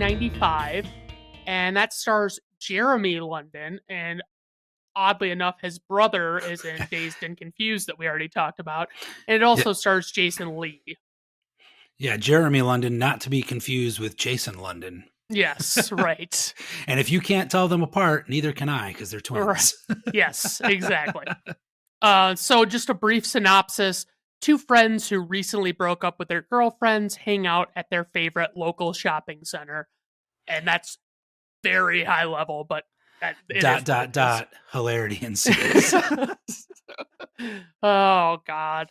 1995, and that stars Jeremy London, and oddly enough, his brother is in Dazed and Confused that we already talked about, and it also stars Jason Lee. Yeah, Jeremy London, not to be confused with Jason London. Yes, right. And if you can't tell them apart, neither can I, because they're twins. Right. Yes, exactly. So just a brief synopsis. Two friends who recently broke up with their girlfriends hang out at their favorite local shopping center. And that's very high level, but Hilarity ensues. Oh, God.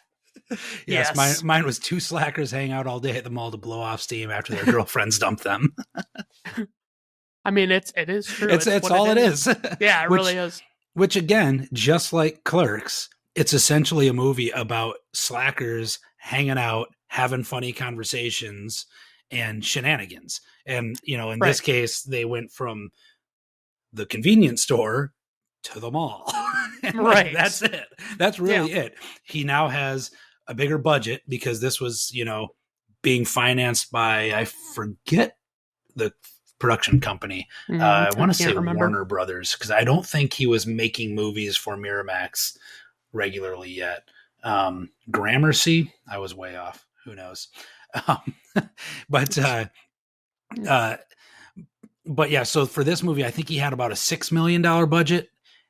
Yes. Mine was two slackers hang out all day at the mall to blow off steam after their girlfriends dumped them. I mean, it is true. It's all it is. Yeah, it really is. Which, again, just like Clerks, it's essentially a movie about slackers hanging out, having funny conversations, and shenanigans. And, in this case, they went from the convenience store to the mall. Right. That's it. That's really it. He now has a bigger budget because this was, being financed by, I forget the production company. I want to say Warner Brothers, because I don't think he was making movies for Miramax regularly yet. Gramercy, I was way off. Who knows? But yeah, so for this movie, I think he had about a $6 million budget,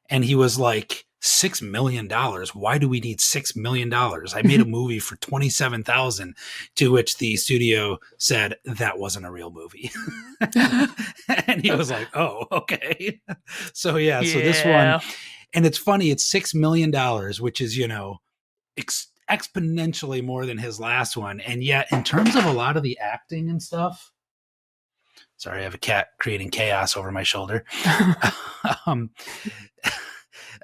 and he was like, $6 million? Why do we need $6 million? I made a movie for $27,000, to which the studio said that wasn't a real movie. And he was like, oh, okay. So this one, and it's funny, it's $6 million, which is, exponentially more than his last one. And yet, in terms of a lot of the acting and stuff, sorry, I have a cat creating chaos over my shoulder.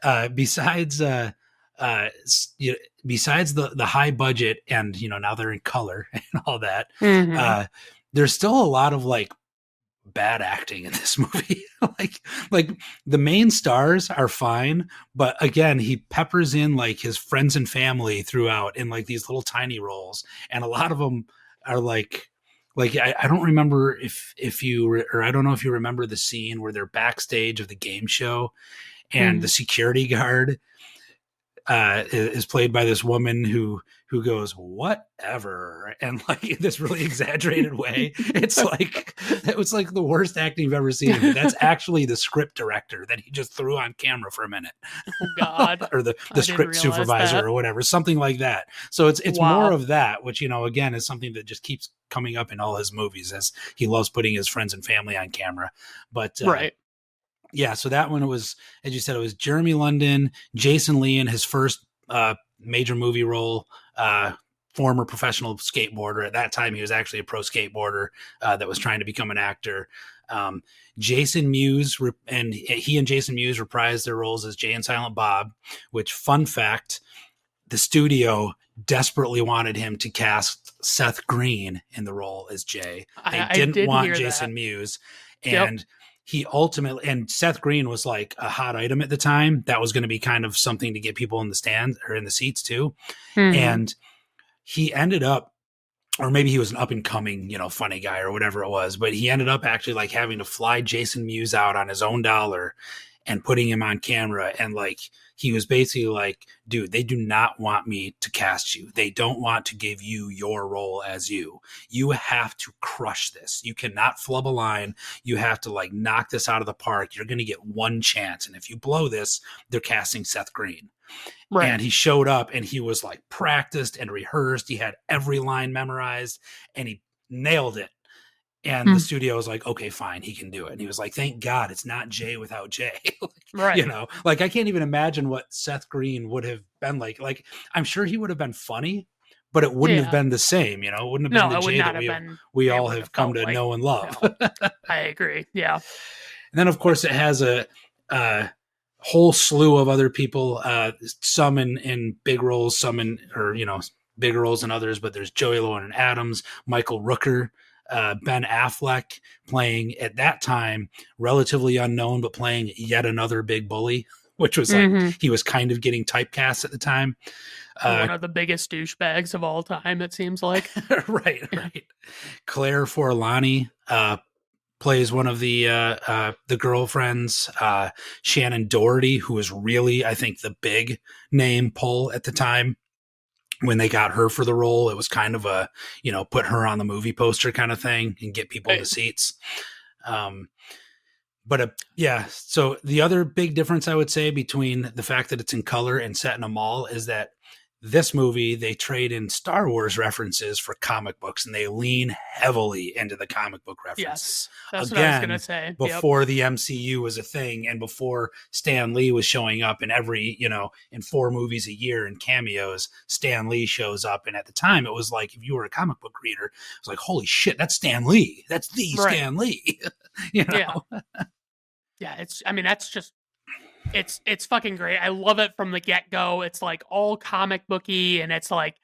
Besides the high budget and, now they're in color and all that, there's still a lot of like bad acting in this movie. like the main stars are fine, but again, he peppers in like his friends and family throughout in like these little tiny roles. And a lot of them are like I don't remember if you, or I don't know if you remember the scene where they're backstage of the game show and the security guard is played by this woman who goes, whatever, and like in this really exaggerated way. It was like the worst acting you've ever seen. But that's actually the script director that he just threw on camera for a minute. Oh, God. Or the script supervisor or whatever, something like that. So it's more of that, which, again, is something that just keeps coming up in all his movies, as he loves putting his friends and family on camera. But right. Yeah, so that one was, as you said, it was Jeremy London, Jason Lee in his first major movie role, former professional skateboarder. At that time, he was actually a pro skateboarder that was trying to become an actor. Jason Mewes, and he and Jason Mewes reprised their roles as Jay and Silent Bob, which, fun fact, the studio desperately wanted him to cast Seth Green in the role as Jay. They didn't want Jason Mewes. And he ultimately, and Seth Green was like a hot item at the time. That was going to be kind of something to get people in the stand or in the seats too. And he ended up, or maybe he was an up and coming, funny guy or whatever it was, but he ended up actually like having to fly Jason Mewes out on his own dollar and putting him on camera. And like, he was basically like, dude, they do not want me to cast you. They don't want to give you your role as you. You have to crush this. You cannot flub a line. You have to like knock this out of the park. You're going to get one chance. And if you blow this, they're casting Seth Green. Right. And he showed up and he was like practiced and rehearsed. He had every line memorized and he nailed it. And the studio was like, okay, fine, he can do it. And he was like, thank God it's not Jay without Jay. Right. Like I can't even imagine what Seth Green would have been like. Like, I'm sure he would have been funny, but it wouldn't have been the same, It wouldn't have been the Jay that we all have come to know and love. I agree. Yeah. And then, of course, it has a whole slew of other people, some in big roles, some in, or, bigger roles than others, but there's Joey Llewellyn Adams, Michael Rooker, Ben Affleck playing, at that time, relatively unknown, but playing yet another big bully, which was like, he was kind of getting typecast at the time. One of the biggest douchebags of all time, it seems like. Right. Claire Forlani plays one of the girlfriends. Shannon Doherty, who was really, I think, the big name pull at the time. When they got her for the role, it was kind of a, put her on the movie poster kind of thing and get people in the seats. Yeah. So the other big difference I would say between the fact that it's in color and set in a mall is that this movie, they trade in Star Wars references for comic books, and they lean heavily into the comic book references. Yes, that's what I was going to say. Before the MCU was a thing, and before Stan Lee was showing up in every, in 4 movies a year and cameos, Stan Lee shows up. And at the time, it was like, if you were a comic book reader, it was like, holy shit, that's Stan Lee. That's the right. Stan Lee. Yeah. That's just, it's fucking great. I love it from the get-go. It's like all comic booky, and it's like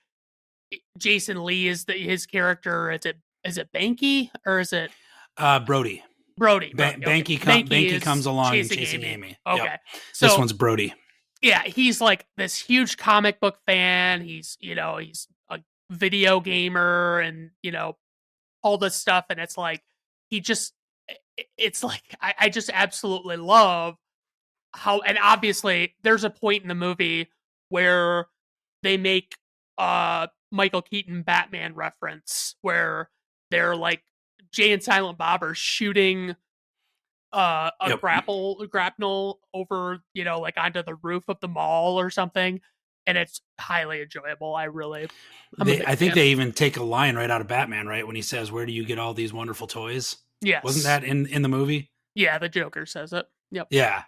Jason Lee is his character. Is it Banky or is it Brody? Brody. Banky comes along chasing Amy. Okay. Yep. So this one's Brody. Yeah, he's like this huge comic book fan. He's he's a video gamer and all this stuff, and it's like it's like I just absolutely love how, and obviously there's a point in the movie where they make Michael Keaton Batman reference where they're like Jay and Silent Bob are shooting grapnel over like onto the roof of the mall or something, and it's highly enjoyable. I think they even take a line right out of Batman, right, when he says, "Where do you get all these wonderful toys?" Yes. Wasn't that in the movie? Yeah, the Joker says it. Yep. Yeah.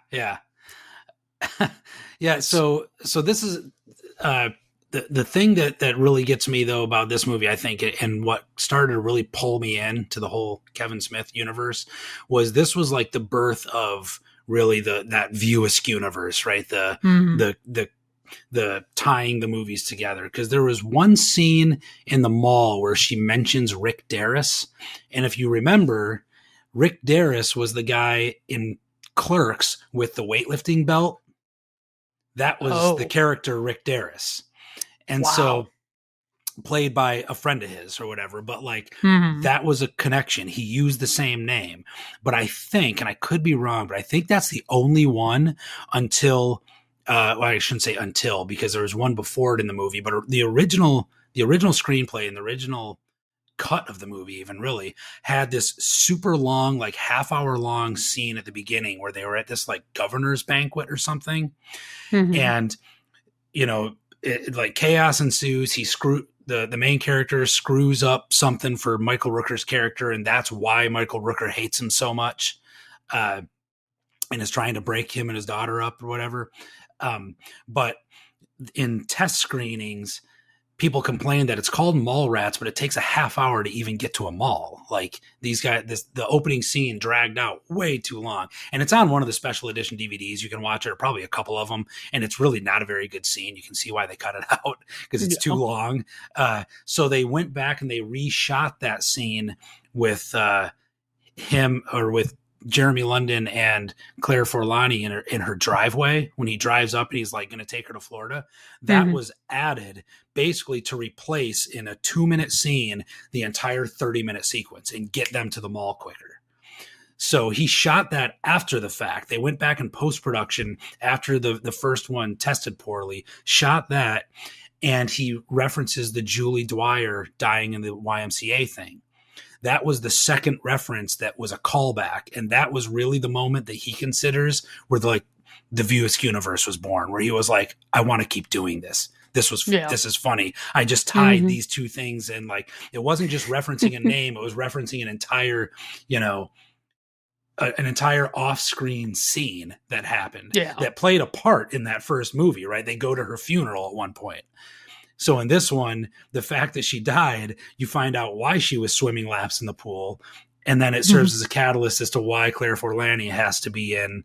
Yeah. So this is the thing that really gets me though about this movie, I think, and what started to really pull me into the whole Kevin Smith universe was this was like the birth of really that View Askew universe, right? The tying the movies together, because there was one scene in the mall where she mentions Rick Darris, and if you remember, Rick Darris was the guy in Clerks with the weightlifting belt. That was the character Rick Darris. And so played by a friend of his or whatever, but like that was a connection. He used the same name, but I think, and I could be wrong, but I think that's the only one until, I shouldn't say until, because there was one before it in the movie, but the original screenplay and the original cut of the movie even really had this super long, like half-hour long scene at the beginning where they were at this like governor's banquet or something. And like chaos ensues. The main character screws up something for Michael Rooker's character, and that's why Michael Rooker hates him so much, and is trying to break him and his daughter up or whatever. But in test screenings, people complain that it's called Mallrats, but it takes a half hour to even get to a mall. Like these guys, the opening scene dragged out way too long, and it's on one of the special edition DVDs. You can watch it, or probably a couple of them, and it's really not a very good scene. You can see why they cut it out because it's too long. So they went back and they reshot that scene with him, or with Jeremy London and Claire Forlani in her driveway when he drives up and he's like going to take her to Florida. That was added basically to replace in a 2-minute scene the entire 30-minute sequence and get them to the mall quicker. So he shot that after the fact. They went back in post-production after the first one tested poorly, shot that, and he references the Julie Dwyer dying in the YMCA thing. That was the second reference that was a callback. And that was really the moment that he considers where the View Askew universe was born, where he was like, I want to keep doing this. This is funny. I just tied these two things. And like, it wasn't just referencing a name. It was referencing an entire, an entire off-screen scene that happened that played a part in that first movie, right? They go to her funeral at one point. So in this one, the fact that she died, you find out why she was swimming laps in the pool. And then it serves as a catalyst as to why Claire Forlani has to be in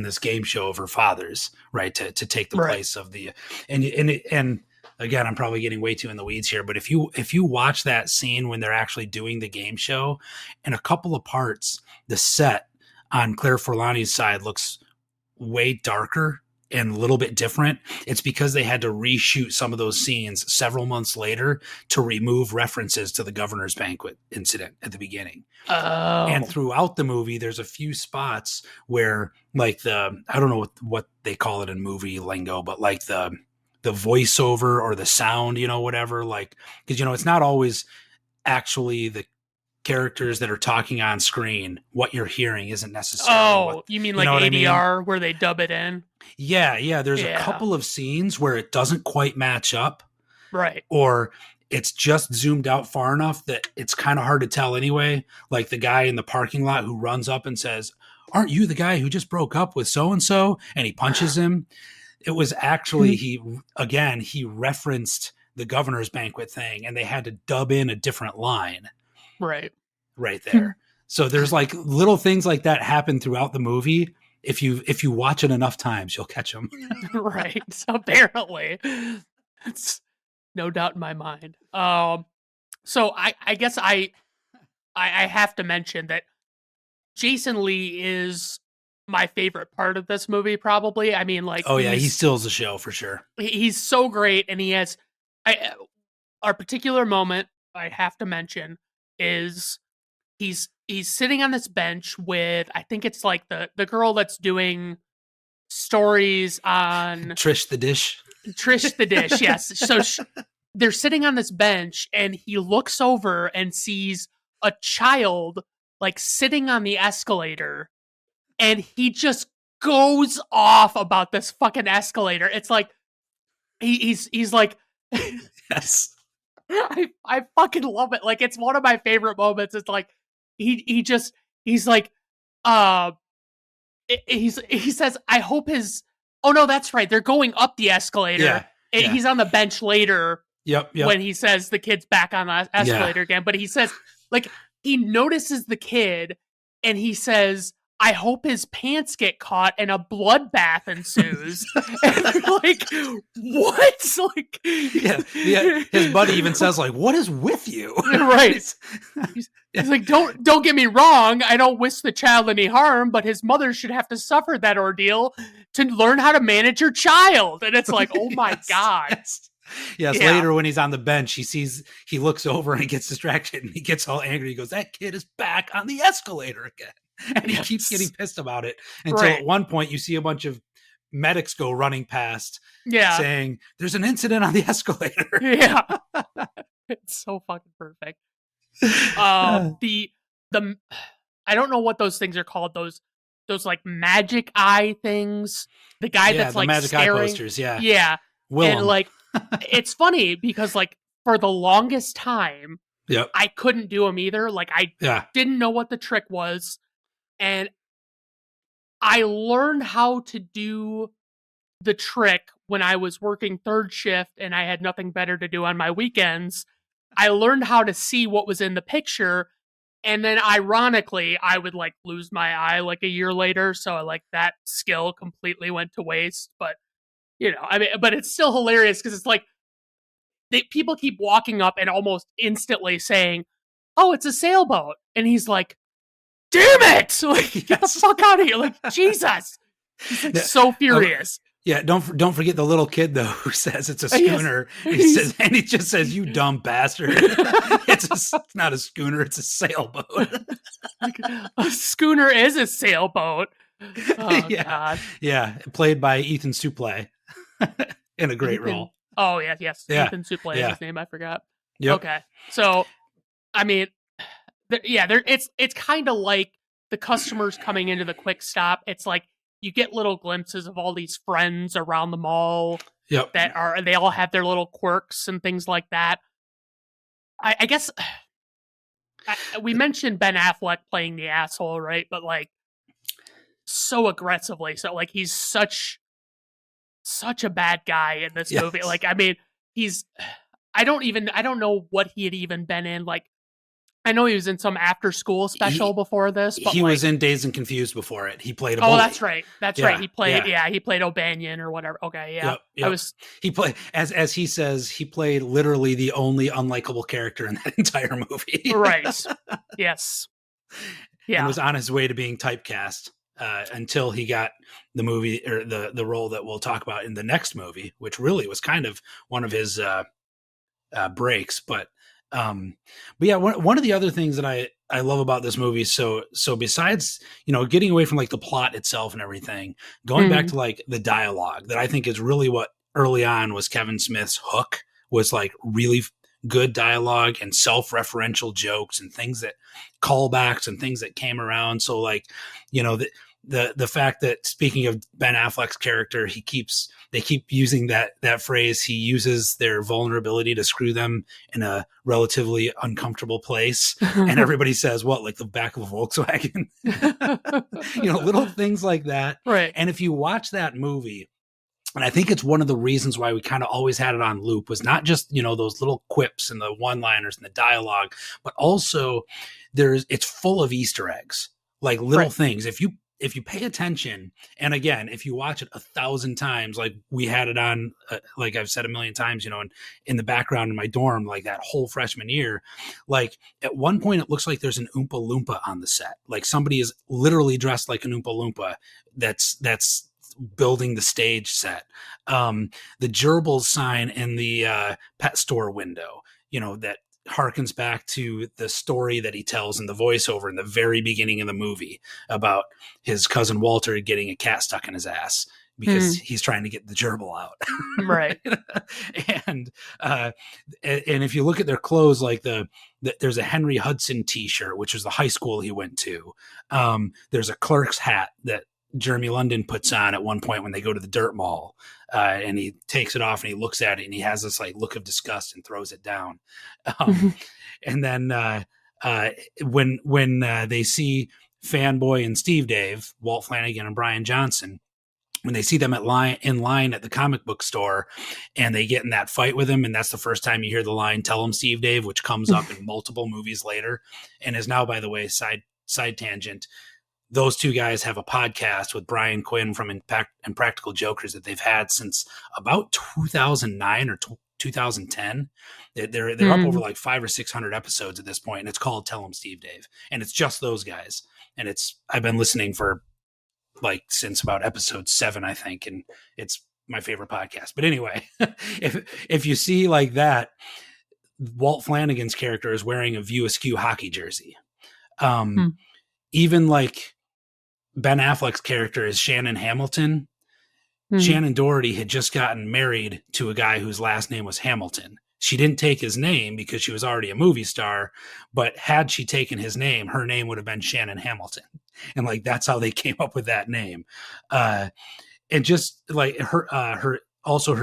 this game show of her father's, right? To take the place of the, and again, I'm probably getting way too in the weeds here, but if you watch that scene when they're actually doing the game show, in a couple of parts, the set on Claire Forlani's side looks way darker and a little bit different, it's because they had to reshoot some of those scenes several months later to remove references to the governor's banquet incident at the beginning. And throughout the movie, there's a few spots where, like, I don't know what they call it in movie lingo, but like the voiceover or the sound, whatever, like, because, it's not always actually the characters that are talking on screen. What you're hearing isn't necessarily you mean like ADR where they dub it in? Yeah. There's a couple of scenes where it doesn't quite match up. Right. Or it's just zoomed out far enough that it's kind of hard to tell anyway. Like the guy in the parking lot who runs up and says, "Aren't you the guy who just broke up with so-and-so?" And he punches him. It was actually, he referenced the governor's banquet thing, and they had to dub in a different line. Right there. So there's like little things like that happen throughout the movie. If you watch it enough times, you'll catch them. Right. Apparently, it's no doubt in my mind. So I guess I have to mention that Jason Lee is my favorite part of this movie, probably. I mean, like, he steals the show for sure. He's so great, and he has our particular moment I have to mention is he's sitting on this bench with, I think it's like the girl that's doing stories on Trish the Dish. Yes. So they're sitting on this bench, and he looks over and sees a child like sitting on the escalator, and he just goes off about this fucking escalator. It's like he's like, yes. I fucking love it. Like, it's one of my favorite moments. It's like he says, I hope his, oh no, that's right, they're going up the escalator. He's on the bench later. Yep. When he says the kid's back on the escalator again, but he says, like, he notices the kid, and he says, I hope his pants get caught and a bloodbath ensues. And they're like, what? Like, his buddy even says, like, what is with you? Right. He's like, don't get me wrong, I don't wish the child any harm, but his mother should have to suffer that ordeal to learn how to manage her child. And it's like, oh my God. Yes, later when he's on the bench, he looks over and he gets distracted and he gets all angry. He goes, that kid is back on the escalator again. And he keeps getting pissed about it until at one point you see a bunch of medics go running past saying, there's an incident on the escalator. Yeah. It's so fucking perfect. The I don't know what those things are called. Those like magic eye things. The guy that's like magic staring. Eye posters. Yeah. Yeah. Willem. And like, it's funny because like for the longest time, I couldn't do them either. Like I didn't know what the trick was. And I learned how to do the trick when I was working third shift and I had nothing better to do on my weekends. I learned how to see what was in the picture. And then ironically, I would like lose my eye like a year later. So like that skill completely went to waste. But, I mean, but it's still hilarious because it's like people keep walking up and almost instantly saying, oh, it's a sailboat. And he's like, damn it! Like, get the fuck out of here! Like, Jesus! He's like so furious. Don't forget the little kid though who says it's a schooner. Yes. He just says, "You dumb bastard!" It's not a schooner; it's a sailboat. Like, a schooner is a sailboat. Oh God! Yeah, played by Ethan Suplee in a great role. Oh yes. Ethan Suplee is his name. I forgot. Yep. Okay, so I mean. It's kind of like the customers coming into the quick stop. It's like you get little glimpses of all these friends around the mall that they all have their little quirks and things like that. I guess we mentioned Ben Affleck playing the asshole, right? But like so aggressively. So like he's such a bad guy in this movie. Like, I mean, I don't know what he had even been in. Like, I know he was in some after school special before this, but he was in Dazed and Confused before it. He played a bully. Oh, that's right. Right. He played O'Banion or whatever. Okay, yeah. Yep. He played as he says, he played literally the only unlikable character in that entire movie. Right. Yes. Yeah. And was on his way to being typecast. until he got the movie or the role that we'll talk about in the next movie, which really was kind of one of his breaks. But yeah, one of the other things that I love about this movie, so besides, you know, getting away from like the plot itself and everything, going back to like the dialogue that I think is really what early on was Kevin Smith's hook, was like really good dialogue and self-referential jokes and things that callbacks and things that came around. So like, you know, the fact that, speaking of Ben Affleck's character, they keep using that phrase. He uses their vulnerability to screw them in a relatively uncomfortable place. And everybody says, what, like the back of a Volkswagen? You know, little things like that. Right. And if you watch that movie, and I think it's one of the reasons why we kind of always had it on loop, was not just, you know, those little quips and the one-liners and the dialogue, but also it's full of Easter eggs, like little things. If you pay attention, and again, if you watch it 1,000 times, like we had it on, like I've said a million times, you know, in the background in my dorm, like that whole freshman year, like at one point it looks like there's an Oompa Loompa on the set. Like somebody is literally dressed like an Oompa Loompa that's building the stage set. The gerbils sign in the pet store window, you know, that harkens back to the story that he tells in the voiceover in the very beginning of the movie about his cousin Walter getting a cat stuck in his ass because he's trying to get the gerbil out. Right. And if you look at their clothes, like there's a Henry Hudson t-shirt, which is the high school he went to. There's a clerk's hat that Jeremy London puts on at one point when they go to the dirt mall, and he takes it off and he looks at it and he has this like look of disgust and throws it down. And then when they see Fanboy and Steve Dave, Walt Flanagan and Brian Johnson, when they see them in line at the comic book store and they get in that fight with him, and that's the first time you hear the line, "Tell him, Steve Dave," which comes up in multiple movies later and is now, by the way, side tangent. Those two guys have a podcast with Brian Quinn from Impractical Jokers that they've had since about 2009 or 2010. They're up over like 500 or 600 episodes at this point, and it's called Tell 'em Steve Dave, and it's just those guys. And I've been listening for like since about episode 7, I think, and it's my favorite podcast. But anyway, if you see like that, Walt Flanagan's character is wearing a View Askew hockey jersey. Even like Ben Affleck's character is Shannon Hamilton. Shannon Doherty had just gotten married to a guy whose last name was Hamilton. She didn't take his name because she was already a movie star, but had she taken his name, her name would have been Shannon Hamilton. And like, that's how they came up with that name. And just like her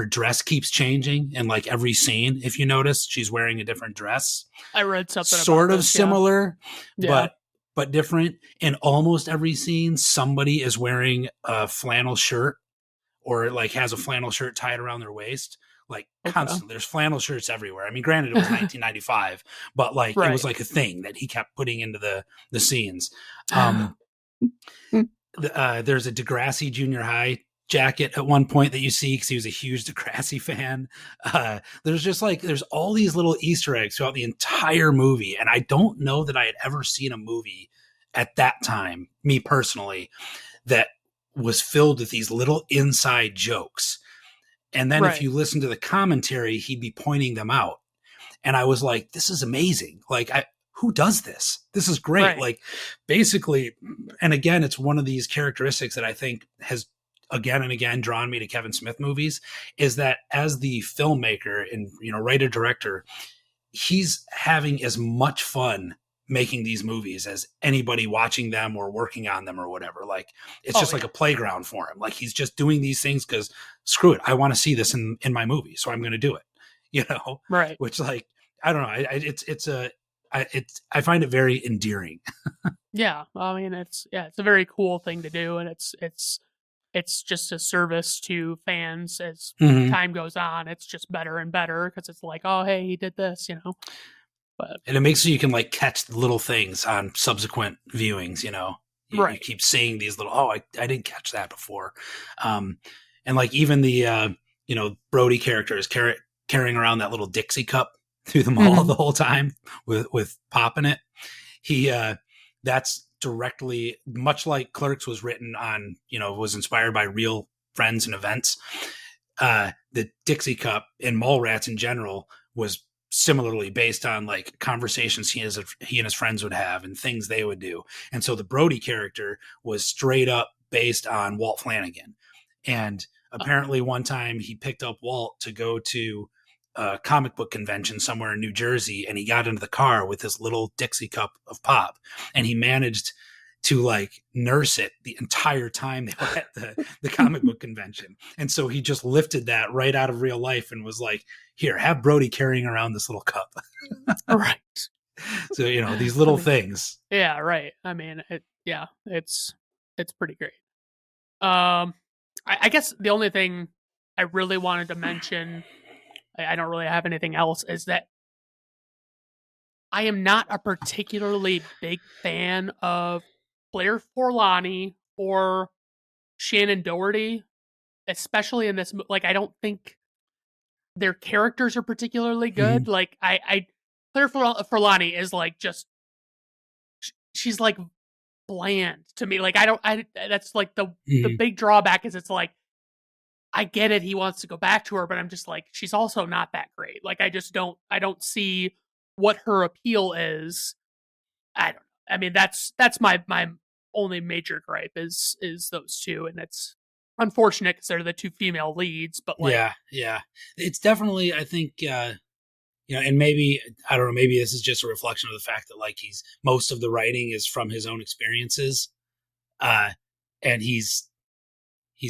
dress keeps changing in like every scene. If you notice, she's wearing a different dress. I read something sort about of this, similar, yeah. but different. In almost every scene, somebody is wearing a flannel shirt or like has a flannel shirt tied around their waist. Like constantly, there's flannel shirts everywhere. I mean, granted, it was 1995, but like it was like a thing that he kept putting into the scenes. There's a Degrassi Junior High jacket at one point that you see because he was a huge Degrassi fan. There's all these little Easter eggs throughout the entire movie, and I don't know that I had ever seen a movie at that time, me personally, that was filled with these little inside jokes. And then if you listen to the commentary, he'd be pointing them out. And I was like, this is amazing. Like, who does this? This is great. Right. Like, basically, and again, it's one of these characteristics that I think has again and again drawn me to Kevin Smith movies, is that as the filmmaker and, you know, writer director, he's having as much fun making these movies as anybody watching them or working on them or whatever. Like, it's just like a playground for him. Like, he's just doing these things because screw it, I want to see this in my movie, so I'm going to do it, you know? Right. Which, like, I don't know. I find it very endearing. Yeah. I mean, it's a very cool thing to do. And it's just a service to fans as time goes on. It's just better and better because it's like, oh, hey, he did this, you know? And it makes so you can like catch little things on subsequent viewings, you know, you keep seeing these little, I didn't catch that before. And like even the, you know, Brody character is carrying around that little Dixie cup through the mall the whole time with Pop in it. That's directly, much like Clerks was written on, was inspired by real friends and events. The Dixie Cup and Mallrats in general was similarly based on like conversations he and his friends would have and things they would do. And so the Brody character was straight up based on Walt Flanagan. And apparently one time he picked up Walt to go to a comic book convention somewhere in New Jersey, and he got into the car with his little Dixie cup of pop, and he managed to like nurse it the entire time they were at the comic book convention. And so he just lifted that right out of real life and was like, here, have Brody carrying around this little cup. Right. So, these little things. Yeah. Right. I mean, it's pretty great. I guess the only thing I really wanted to mention, I don't really have anything else, is that I am not a particularly big fan of Claire Forlani or Shannon Doherty, especially in this. Like, I don't think their characters are particularly good. Mm-hmm. Like, Claire Forlani is like she's like bland to me. Like, that's like the big drawback is it's like, I get it, he wants to go back to her, but I'm just like, she's also not that great. Like, I don't see what her appeal is. I mean, that's my only major gripe is those two, and it's unfortunate because they're the two female leads. But like, yeah, it's definitely, I think, and maybe I don't know, maybe this is just a reflection of the fact that like most of the writing is from his own experiences, and he's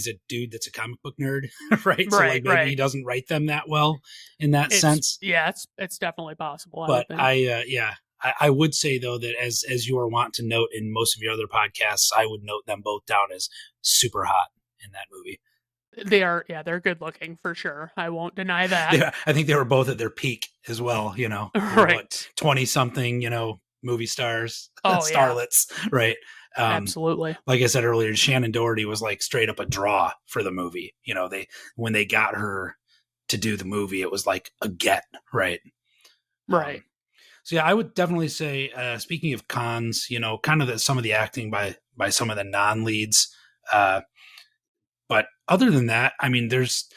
a dude that's a comic book nerd, right? So like maybe he doesn't write them that well in that sense. Yeah, it's definitely possible. But I would say though that as you are wont to note in most of your other podcasts, I would note them both down as super hot in that movie. They are, they're good looking for sure. I won't deny that. Yeah, I think they were both at their peak as well. Right, 20-something, movie stars, starlets, right? Absolutely. Like I said earlier, Shannon Doherty was like straight up a draw for the movie. When they got her to do the movie, it was like a get, right? Right. So yeah, I would definitely say, speaking of cons, kind of some of the acting by some of the non-leads. But other than that, I mean, it's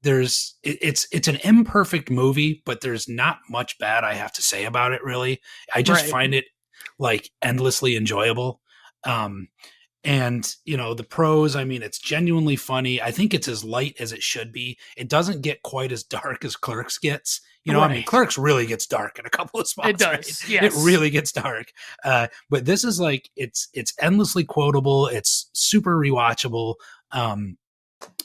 an imperfect movie, but there's not much bad I have to say about it, really. I just find it like endlessly enjoyable. And the pros, I mean, it's genuinely funny. I think it's as light as it should be. It doesn't get quite as dark as Clerks gets. I mean, Clerks really gets dark in a couple of spots. It does. Right? Yes. It really gets dark. But this is like, it's endlessly quotable. It's super rewatchable.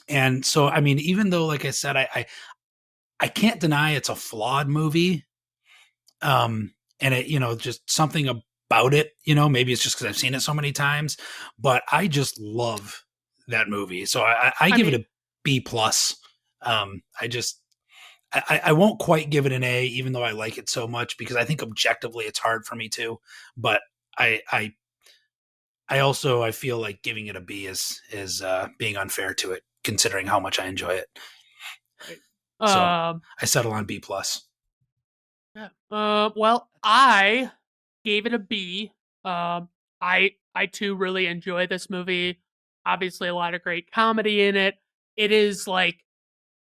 And so, I mean, even though, like I said, I can't deny it's a flawed movie. And it, just something about it, maybe it's just because I've seen it so many times, but I just love that movie. So I give it a B+. I won't quite give it an A, even though I like it so much, because I think objectively it's hard for me to, but I feel like giving it a B is being unfair to it, considering how much I enjoy it. So I settle on B+. Yeah. Well, I gave it a B. I too really enjoy this movie. Obviously, a lot of great comedy in it. It is like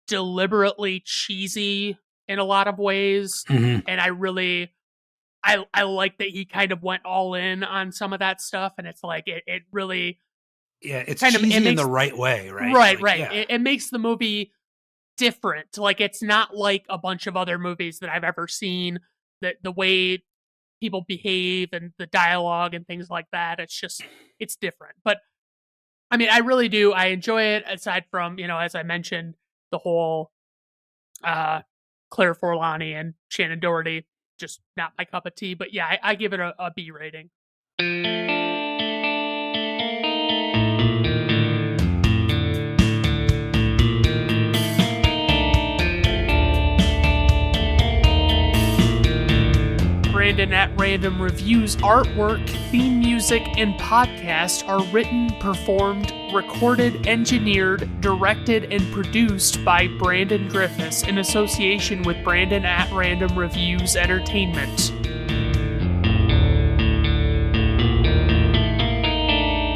deliberately cheesy in a lot of ways, and I like that he kind of went all in on some of that stuff, and it's like it really, it's kind cheesy in the right way, right? Right. Yeah. It makes the movie different. Like, it's not like a bunch of other movies that I've ever seen. That the way people behave and the dialogue and things like that, it's different. But I mean, I really do. I enjoy it, aside from, as I mentioned, the whole Claire Forlani and Shannon Doherty, just not my cup of tea. But yeah, I give it a B rating. Brandon at Random Reviews artwork, theme music, and podcast are written, performed, recorded, engineered, directed, and produced by Brandon Griffes in association with Brandon at Random Reviews Entertainment.